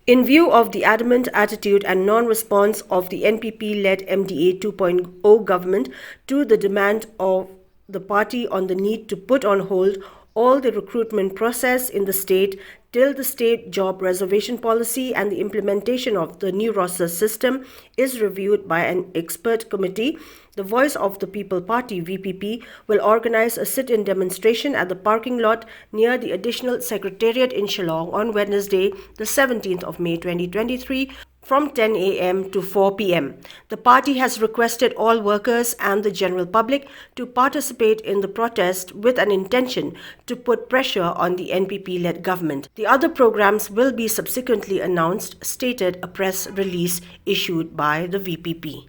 In view of the adamant attitude and non-response of the NPP-led Mda 2.0 government to the demand of the party on the need to put on hold all the recruitment process in the state till the state job reservation policy and the implementation of the new roster system is reviewed by an expert committee, the Voice of the People Party (VPP) will organize a sit-in demonstration at the parking lot near the Additional Secretariat in Shillong on Wednesday, the 17th of May 2023, from 10 a.m. to 4 p.m. The party has requested all workers and the general public to participate in the protest with an intention to put pressure on the NPP-led government. The other programs will be subsequently announced, stated a press release issued by the VPP.